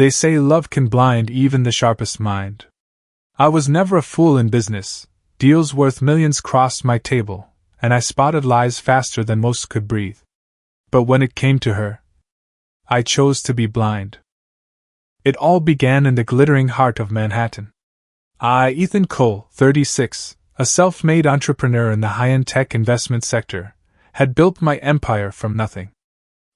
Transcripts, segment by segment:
They say love can blind even the sharpest mind. I was never a fool in business. Deals worth millions crossed my table, and I spotted lies faster than most could breathe. But when it came to her, I chose to be blind. It all began in the glittering heart of Manhattan. I, Ethan Cole, 36, a self-made entrepreneur in the high-end tech investment sector, had built my empire from nothing.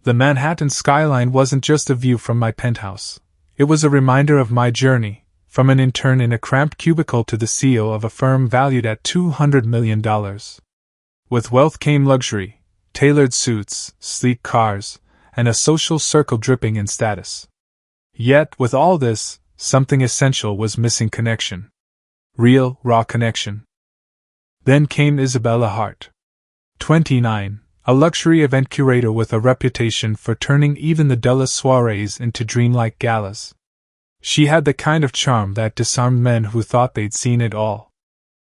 The Manhattan skyline wasn't just a view from my penthouse. It was a reminder of my journey, from an intern in a cramped cubicle to the CEO of a firm valued at $200 million. With wealth came luxury, tailored suits, sleek cars, and a social circle dripping in status. Yet, with all this, something essential was missing: connection. Real, raw connection. Then came Isabella Hart. 29, a luxury event curator with a reputation for turning even the dullest soirees into dreamlike galas. She had the kind of charm that disarmed men who thought they'd seen it all.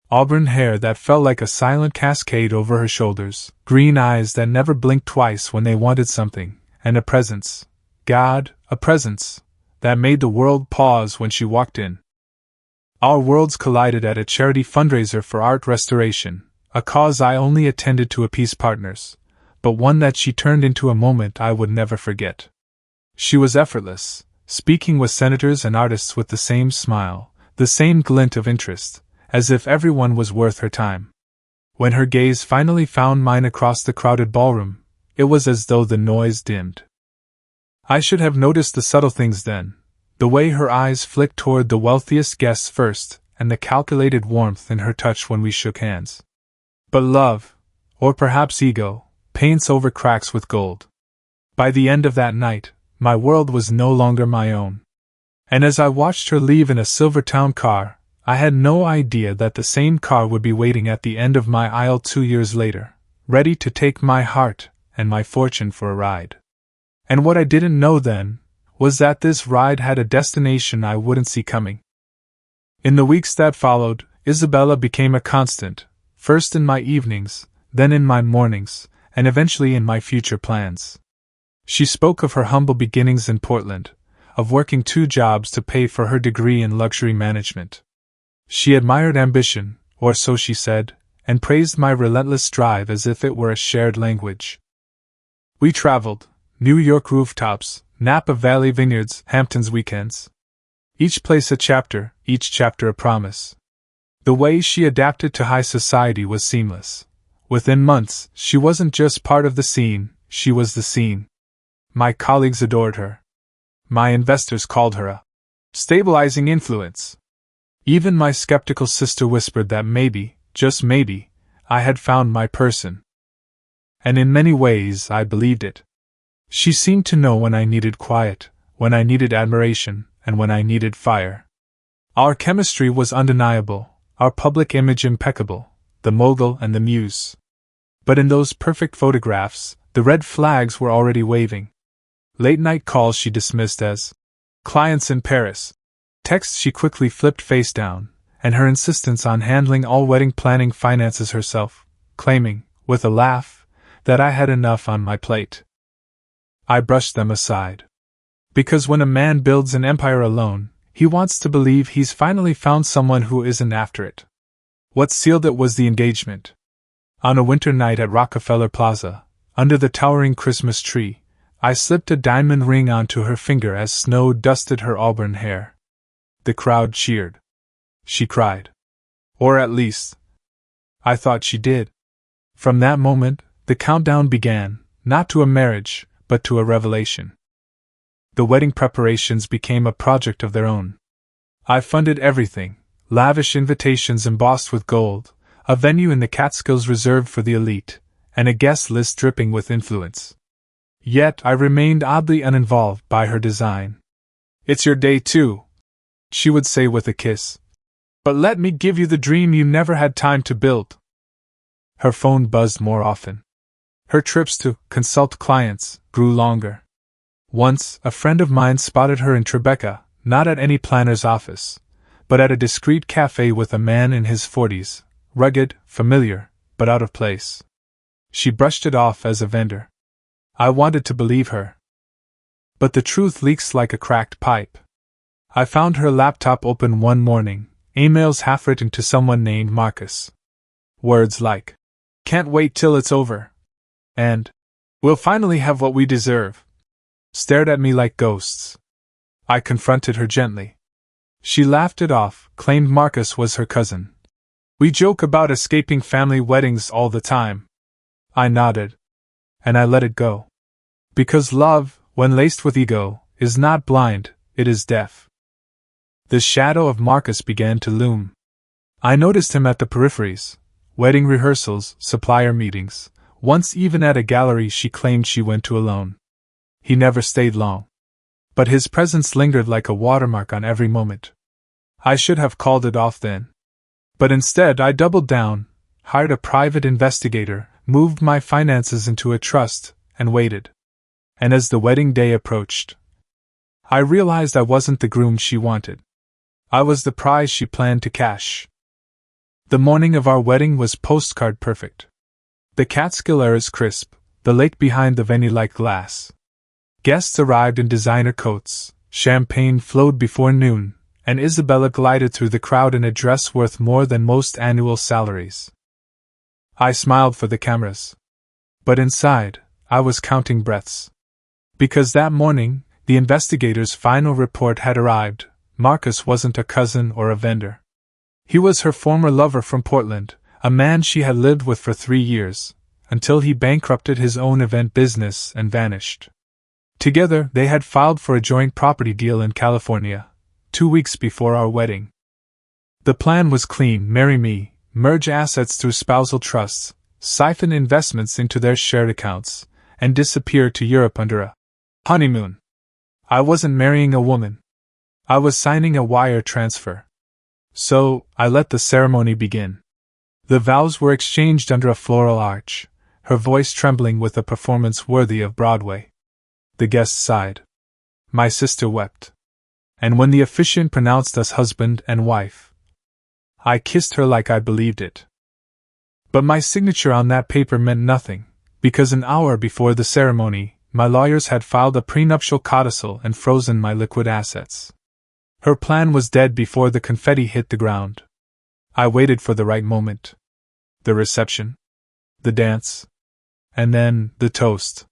Auburn hair that fell like a silent cascade over her shoulders, green eyes that never blinked twice when they wanted something, and a presence, God, a presence, that made the world pause when she walked in. Our worlds collided at a charity fundraiser for art restoration, a cause I only attended to appease partners, but one that she turned into a moment I would never forget. She was effortless, speaking with senators and artists with the same smile, the same glint of interest, as if everyone was worth her time. When her gaze finally found mine across the crowded ballroom, it was as though the noise dimmed. I should have noticed the subtle things then, the way her eyes flicked toward the wealthiest guests first, and the calculated warmth in her touch when we shook hands. But love, or perhaps ego, paints over cracks with gold. By the end of that night, my world was no longer my own. And as I watched her leave in a Silvertown car, I had no idea that the same car would be waiting at the end of my aisle 2 years later, ready to take my heart and my fortune for a ride. And what I didn't know then was that this ride had a destination I wouldn't see coming. In the weeks that followed, Isabella became a constant, first in my evenings, then in my mornings, and eventually in my future plans. She spoke of her humble beginnings in Portland, of working 2 jobs to pay for her degree in luxury management. She admired ambition, or so she said, and praised my relentless drive as if it were a shared language. We traveled, New York rooftops, Napa Valley vineyards, Hamptons weekends. Each place a chapter, each chapter a promise. The way she adapted to high society was seamless. Within months, she wasn't just part of the scene, she was the scene. My colleagues adored her. My investors called her a stabilizing influence. Even my skeptical sister whispered that maybe, just maybe, I had found my person. And in many ways I believed it. She seemed to know when I needed quiet, when I needed admiration, and when I needed fire. Our chemistry was undeniable, our public image impeccable, the mogul and the muse. But in those perfect photographs, the red flags were already waving. Late-night calls she dismissed as clients in Paris. Texts she quickly flipped face down, and her insistence on handling all wedding planning finances herself, claiming, with a laugh, that I had enough on my plate. I brushed them aside. Because when a man builds an empire alone, he wants to believe he's finally found someone who isn't after it. What sealed it was the engagement. On a winter night at Rockefeller Plaza, under the towering Christmas tree, I slipped a diamond ring onto her finger as snow dusted her auburn hair. The crowd cheered. She cried. Or at least, I thought she did. From that moment, the countdown began, not to a marriage, but to a revelation. The wedding preparations became a project of their own. I funded everything, lavish invitations embossed with gold, a venue in the Catskills reserved for the elite, and a guest list dripping with influence. Yet I remained oddly uninvolved by her design. "It's your day too," she would say with a kiss. "But let me give you the dream you never had time to build." Her phone buzzed more often. Her trips to consult clients grew longer. Once, a friend of mine spotted her in Tribeca, not at any planner's office, but at a discreet cafe with a man in his 40s, rugged, familiar, but out of place. She brushed it off as a vendor. I wanted to believe her. But the truth leaks like a cracked pipe. I found her laptop open one morning, emails half written to someone named Marcus. Words like, "Can't wait till it's over," and "We'll finally have what we deserve," stared at me like ghosts. I confronted her gently. She laughed it off, claimed Marcus was her cousin. "We joke about escaping family weddings all the time." I nodded. And I let it go. Because love, when laced with ego, is not blind, it is deaf. The shadow of Marcus began to loom. I noticed him at the peripheries, wedding rehearsals, supplier meetings, once even at a gallery she claimed she went to alone. He never stayed long. But his presence lingered like a watermark on every moment. I should have called it off then. But instead I doubled down, hired a private investigator, moved my finances into a trust, and waited. And as the wedding day approached, I realized I wasn't the groom she wanted. I was the prize she planned to cash. The morning of our wedding was postcard perfect. The Catskill air is crisp, the lake behind the venue like glass. Guests arrived in designer coats, champagne flowed before noon, and Isabella glided through the crowd in a dress worth more than most annual salaries. I smiled for the cameras. But inside, I was counting breaths. Because that morning, the investigator's final report had arrived. Marcus wasn't a cousin or a vendor. He was her former lover from Portland, a man she had lived with for 3 years, until he bankrupted his own event business and vanished. Together, they had filed for a joint property deal in California, 2 weeks before our wedding. The plan was clean: marry me, merge assets through spousal trusts, siphon investments into their shared accounts, and disappear to Europe under a honeymoon. I wasn't marrying a woman. I was signing a wire transfer. So, I let the ceremony begin. The vows were exchanged under a floral arch, her voice trembling with a performance worthy of Broadway. The guests sighed. My sister wept. And when the officiant pronounced us husband and wife, I kissed her like I believed it. But my signature on that paper meant nothing, because an hour before the ceremony, my lawyers had filed a prenuptial codicil and frozen my liquid assets. Her plan was dead before the confetti hit the ground. I waited for the right moment. The reception. The dance. And then, the toast.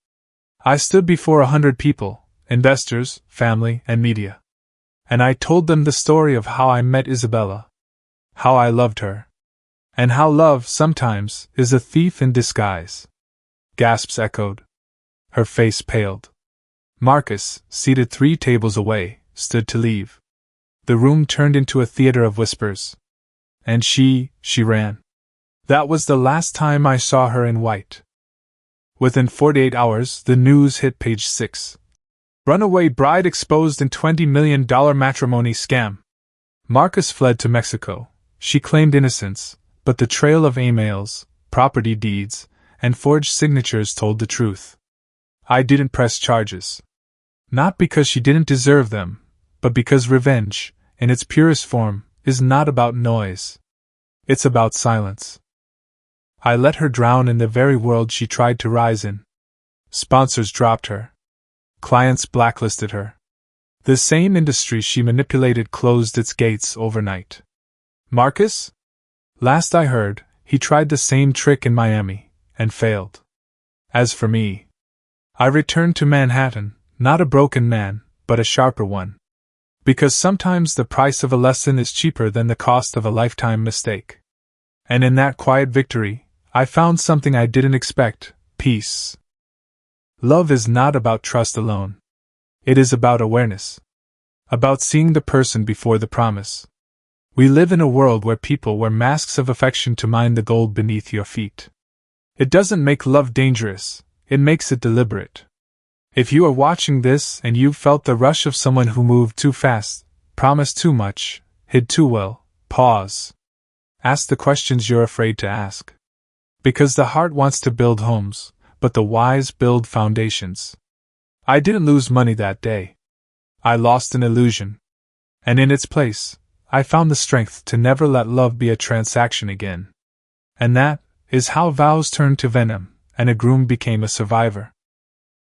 I stood before 100 people, investors, family, and media. And I told them the story of how I met Isabella. How I loved her. And how love, sometimes, is a thief in disguise. Gasps echoed. Her face paled. Marcus, seated 3 tables away, stood to leave. The room turned into a theater of whispers. And she ran. That was the last time I saw her in white. Within 48 hours, the news hit page 6. Runaway bride exposed in $20 million matrimony scam. Marcus fled to Mexico. She claimed innocence, but the trail of emails, property deeds, and forged signatures told the truth. I didn't press charges. Not because she didn't deserve them, but because revenge, in its purest form, is not about noise. It's about silence. I let her drown in the very world she tried to rise in. Sponsors dropped her. Clients blacklisted her. The same industry she manipulated closed its gates overnight. Marcus? Last I heard, he tried the same trick in Miami, and failed. As for me, I returned to Manhattan, not a broken man, but a sharper one. Because sometimes the price of a lesson is cheaper than the cost of a lifetime mistake. And in that quiet victory, I found something I didn't expect: peace. Love is not about trust alone. It is about awareness. About seeing the person before the promise. We live in a world where people wear masks of affection to mine the gold beneath your feet. It doesn't make love dangerous, it makes it deliberate. If you are watching this and you've felt the rush of someone who moved too fast, promised too much, hid too well, pause. Ask the questions you're afraid to ask. Because the heart wants to build homes, but the wise build foundations. I didn't lose money that day. I lost an illusion. And in its place, I found the strength to never let love be a transaction again. And that is how vows turned to venom, and a groom became a survivor.